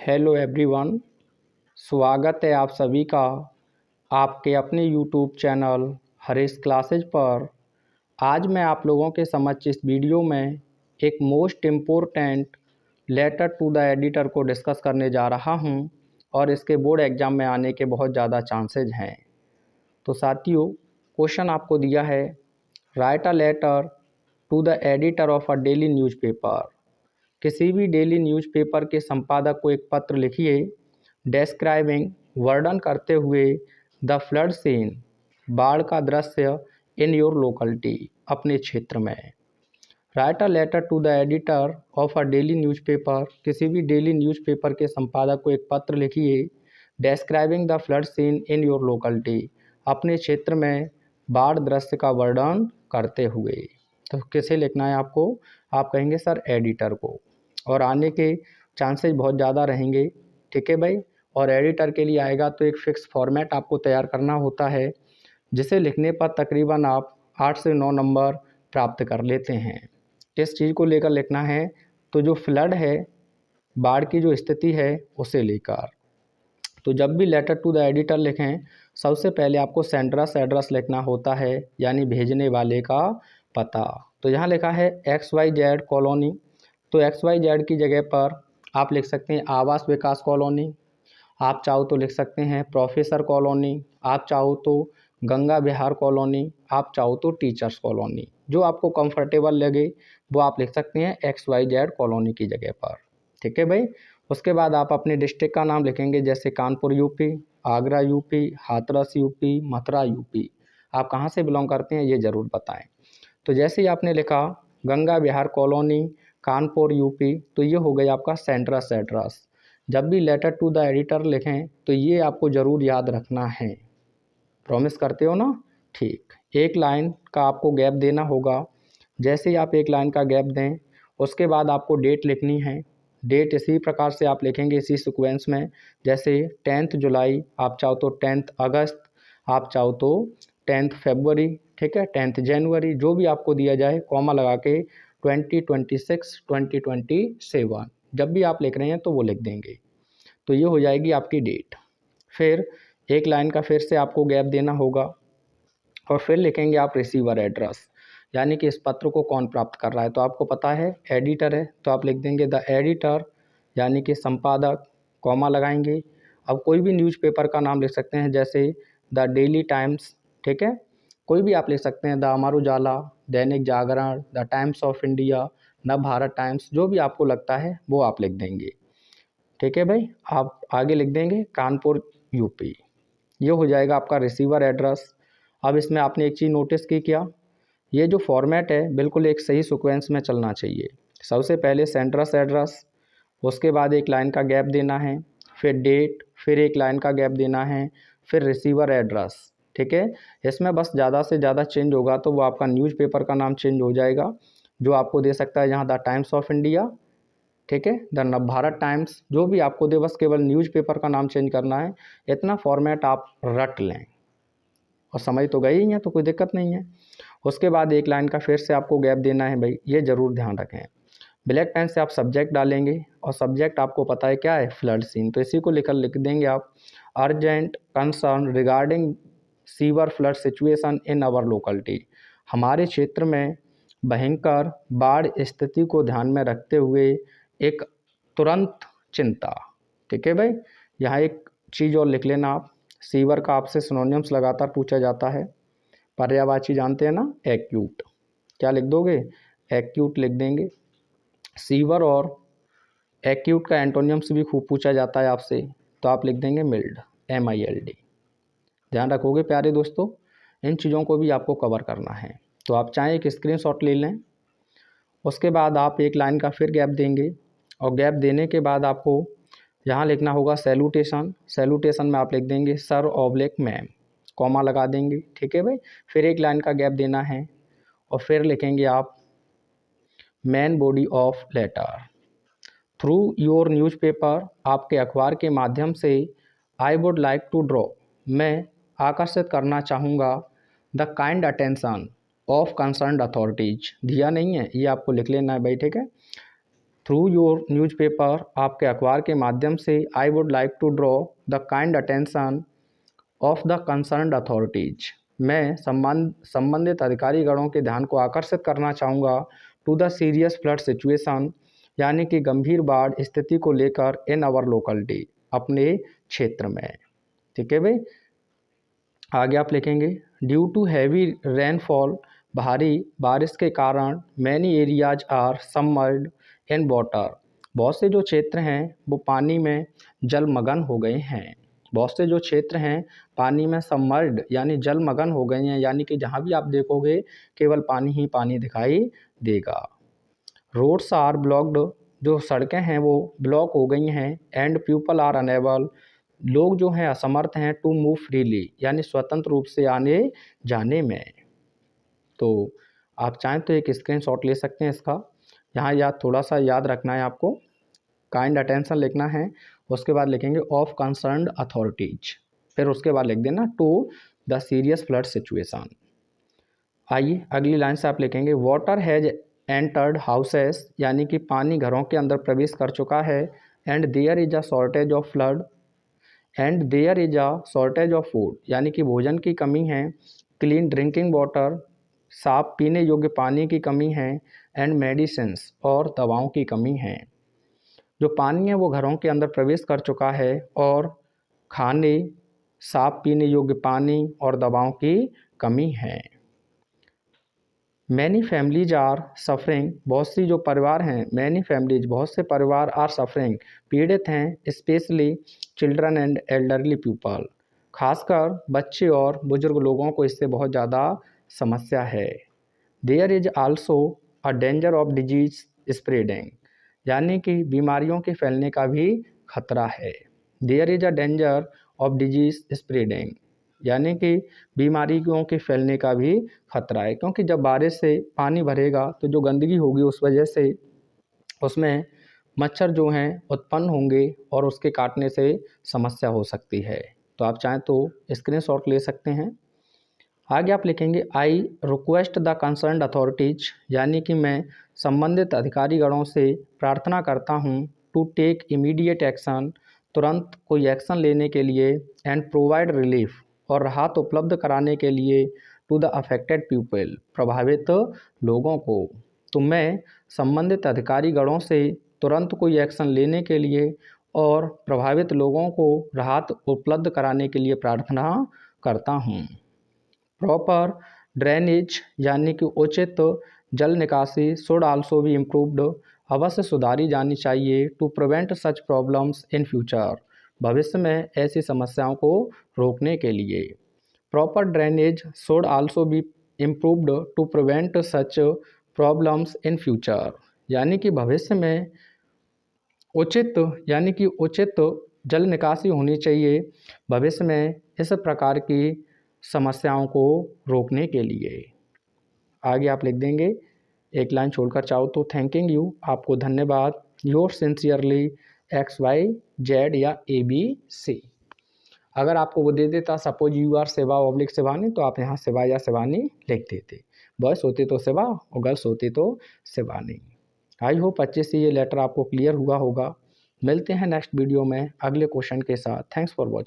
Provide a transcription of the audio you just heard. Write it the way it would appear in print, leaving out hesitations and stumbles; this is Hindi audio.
Hello everyone. स्वागत है आप सभी का आपके अपने यूट्यूब चैनल हरीश क्लासेज पर। आज मैं आप लोगों के समक्ष इस वीडियो में एक most important letter to the editor को डिस्कस करने जा रहा हूं और इसके बोर्ड एग्ज़ाम में आने के बहुत ज़्यादा चांसेज हैं। तो साथियों, क्वेश्चन आपको दिया है, write a letter to the editor of a daily newspaper. किसी भी डेली न्यूज़पेपर के संपादक को एक पत्र लिखिए, डिस्क्राइबिंग वर्णन करते हुए द फ्लड सीन बाढ़ का दृश्य इन योर लोकेलिटी अपने क्षेत्र में। Write a letter to the editor of a daily newspaper. किसी भी डेली न्यूज़पेपर के संपादक को एक पत्र लिखिए, describing the flood seen in your locality अपने क्षेत्र में बाढ़ दृश्य का वर्णन करते हुए। तो किसे लिखना है आपको? आप कहेंगे सर एडिटर को, और आने के चांसेस बहुत ज़्यादा रहेंगे। ठीक है भाई। और एडिटर के लिए आएगा तो एक फ़िक्स फॉर्मेट आपको तैयार करना होता है, जिसे लिखने पर तकरीबन आप 8 से 9 नंबर प्राप्त कर लेते हैं। किस चीज़ को लेकर लिखना है? तो जो फ्लड है, बाढ़ की जो स्थिति है, उसे लेकर। तो जब भी लेटर टू द एडिटर लिखें, सबसे पहले आपको सेंडरस एड्रेस लिखना होता है, यानी भेजने वाले का पता। तो यहाँ लिखा है XYZ कॉलोनी, तो XYZ की जगह पर आप लिख सकते हैं आवास विकास कॉलोनी, आप चाहो तो लिख सकते हैं प्रोफेसर कॉलोनी, आप चाहो तो गंगा विहार कॉलोनी, आप चाहो तो टीचर्स कॉलोनी। जो आपको कंफर्टेबल लगे वो आप लिख सकते हैं XYZ कॉलोनी की जगह पर। ठीक है भाई। उसके बाद आप अपने डिस्ट्रिक्ट का नाम लिखेंगे, जैसे Kanpur UP, Agra UP, Hathras UP, Mathura UP. आप कहाँ से बिलोंग करते हैं ये ज़रूर बताएं। तो जैसे ही आपने लिखा गंगा विहार कॉलोनी, कानपुर यूपी, तो ये हो गया आपका सेंट्रस एड्रेस। जब भी लेटर टू द एडिटर लिखें तो ये आपको ज़रूर याद रखना है। प्रॉमिस करते हो ना? ठीक। एक लाइन का आपको गैप देना होगा। जैसे ही आप एक लाइन का गैप दें, उसके बाद आपको डेट लिखनी है। डेट इसी प्रकार से आप लिखेंगे, इसी सीक्वेंस में, जैसे 10 जुलाई, आप चाहो तो 10 अगस्त, आप चाहो तो 10 फरवरी, ठीक है, 10 जनवरी, जो भी आपको दिया जाए, कॉमा लगा के 2026, 2027 जब भी आप लिख रहे हैं तो वो लिख देंगे। तो ये हो जाएगी आपकी डेट। फिर एक लाइन का फिर से आपको गैप देना होगा और फिर लिखेंगे आप रिसीवर एड्रेस, यानी कि इस पत्र को कौन प्राप्त कर रहा है। तो आपको पता है एडिटर है, तो आप लिख देंगे द एडिटर, यानी कि संपादक, कॉमा लगाएंगे। अब कोई भी न्यूज़पेपर का नाम लिख सकते हैं, जैसे द डेली टाइम्स, ठीक है, कोई भी आप लिख सकते हैं, the Amar Ujala, Dainik Jagran, the times of India, नव भारत टाइम्स, जो भी आपको लगता है वो आप लिख देंगे। ठीक है भाई। आप आगे लिख देंगे कानपुर यूपी। ये हो जाएगा आपका रिसीवर एड्रेस। अब इसमें आपने एक चीज़ नोटिस की क्या? ये जो फॉर्मेट है बिल्कुल एक सही सीक्वेंस में चलना चाहिए। सबसे पहले सेंट्रस एड्रेस, उसके बाद एक लाइन का गैप देना है, फिर डेट, फिर एक लाइन का गैप देना है, फिर रिसीवर एड्रेस। ठीक है। इसमें बस ज़्यादा से ज़्यादा चेंज होगा तो वो आपका न्यूज़पेपर का नाम चेंज हो जाएगा, जो आपको दे सकता है यहाँ द टाइम्स ऑफ इंडिया, ठीक है, द नव भारत टाइम्स, जो भी आपको दे, बस केवल न्यूज़पेपर का नाम चेंज करना है। इतना फॉर्मेट आप रट लें और समझ तो गए ही हैं, तो कोई दिक्कत नहीं है। उसके बाद एक लाइन का फिर से आपको गैप देना है भाई, ये ज़रूर ध्यान रखें। ब्लैक पेन से आप सब्जेक्ट डालेंगे और सब्जेक्ट आपको पता है क्या है, फ्लड सीन, तो इसी को लिख देंगे आप urgent concern regarding sewer flood situation in our locality. हमारे क्षेत्र में भयंकर बाढ़ स्थिति को ध्यान में रखते हुए एक तुरंत चिंता। ठीक है भाई। यहाँ एक चीज़ और लिख लेना आप, सीवर का आपसे सिनोनिम्स लगातार पूछा जाता है। पर्यायवाची जानते हैं ना, एक्यूट, क्या लिख दोगे? एक्यूट लिख देंगे। सीवर और एक्यूट का एंटोनियम्स भी खूब पूछा जाता है आपसे, तो आप लिख देंगे मिल्ड, MILD। ध्यान रखोगे प्यारे दोस्तों, इन चीज़ों को भी आपको कवर करना है। तो आप चाहें एक स्क्रीनशॉट ले लें। उसके बाद आप एक लाइन का फिर गैप देंगे और गैप देने के बाद आपको यहाँ लिखना होगा सैल्यूटेशन। सैल्यूटेशन में आप लिख देंगे सर ऑब्लिक मैम, कॉमा लगा देंगे। ठीक है भाई। फिर एक लाइन का गैप देना है और फिर लिखेंगे आप main body of letter through your newspaper, आपके अखबार के माध्यम से I would like to draw, मैं आकर्षित करना चाहूँगा the kind attention of concerned authorities. दिया नहीं है, ये आपको लिख लेना है भाई। ठीक है। थ्रू योर न्यूज़पेपर, आपके अखबार के माध्यम से, I would like to draw the kind attention of the concerned authorities, मैं संबंधित अधिकारीगणों के ध्यान को आकर्षित करना चाहूँगा to the serious flood situation, यानी कि गंभीर बाढ़ स्थिति को लेकर इन आवर लोकेलिटी, अपने क्षेत्र में। ठीक है भाई, आगे आप लिखेंगे ड्यू टू हैवी रेनफॉल, भारी बारिश के कारण many areas are submerged in water, बहुत से जो क्षेत्र हैं वो पानी में जलमग्न हो गए हैं। बहुत से जो क्षेत्र हैं पानी में सबमर्ज्ड यानी जलमग्न हो गए हैं, यानी कि जहाँ भी आप देखोगे केवल पानी ही पानी दिखाई देगा। रोड्स आर ब्लॉक्ड, जो सड़कें हैं वो ब्लॉक हो गई हैं। एंड पीपल आर अनेबल, लोग जो हैं असमर्थ हैं टू मूव फ्रीली, यानी स्वतंत्र रूप से आने जाने में। तो आप चाहें तो एक स्क्रीनशॉट ले सकते हैं इसका। यहाँ थोड़ा सा याद रखना है आपको, काइंड अटेंशन लिखना है, उसके बाद लिखेंगे ऑफ कंसर्न्ड अथॉरिटीज, फिर उसके बाद लिख देना to the serious flood situation. आइए अगली लाइन से आप लिखेंगे वाटर हैज एंटर्ड हाउसेस, यानी कि पानी घरों के अंदर प्रवेश कर चुका है। And there is a shortage of flood, and there is a shortage of food, यानी कि भोजन की कमी है। क्लीन ड्रिंकिंग वाटर, साफ पीने योग्य पानी की कमी है। एंड मेडिसिन्स, और दवाओं की कमी है। जो पानी है वो घरों के अंदर प्रवेश कर चुका है और खाने, साफ पीने योग्य पानी और दवाओं की कमी है। मैनी फैमिलीज आर सफरिंग, बहुत सी जो परिवार हैं, मैनी फैमिलीज बहुत से परिवार आर सफरिंग, पीड़ित हैं। Specially children and elderly people, खासकर बच्चे और बुजुर्ग लोगों को इससे बहुत ज़्यादा समस्या है। There is also a danger of disease spreading, यानी कि बीमारियों के फैलने का भी खतरा है। There is a danger of disease spreading, यानी कि बीमारियों के फैलने का भी खतरा है, क्योंकि जब बारिश से पानी भरेगा तो जो गंदगी होगी उस वजह से उसमें मच्छर जो हैं उत्पन्न होंगे और उसके काटने से समस्या हो सकती है। तो आप चाहें तो स्क्रीनशॉट ले सकते हैं। आगे आप लिखेंगे I request the concerned authorities, यानी कि मैं संबंधित अधिकारीगणों से प्रार्थना करता हूँ टू टेक इमीडिएट एक्शन, तुरंत कोई एक्शन लेने के लिए। एंड प्रोवाइड रिलीफ, और राहत उपलब्ध कराने के लिए टू द अफेक्टेड पीपल, प्रभावित लोगों को। तो मैं संबंधित अधिकारीगणों से तुरंत कोई एक्शन लेने के लिए और प्रभावित लोगों को राहत उपलब्ध कराने के लिए प्रार्थना करता हूँ। प्रॉपर ड्रेनेज, यानी कि उचित जल निकासी, शुड आल्सो बी इम्प्रूव्ड, अवश्य सुधारी जानी चाहिए। To prevent such problems in future, भविष्य में ऐसी समस्याओं को रोकने के लिए। Proper drainage should also be improved to prevent such problems in future, यानी कि भविष्य में उचित, यानी कि उचित जल निकासी होनी चाहिए भविष्य में इस प्रकार की समस्याओं को रोकने के लिए। आगे आप लिख देंगे, एक लाइन छोड़कर चाहो तो थैंकिंग यू, आपको धन्यवाद। योर सिंसियरली XYZ या ABC, अगर आपको वो दे देता suppose you are Shiva oblique Shivani, तो आप यहाँ शिवा या शिवानी लिख देते। बॉयस होते तो शिवा और गर्ल्स होते तो शिवानी। आई होप अच्छे से ये लेटर आपको क्लियर हुआ होगा। मिलते हैं नेक्स्ट वीडियो में अगले क्वेश्चन के साथ। Thanks for watching.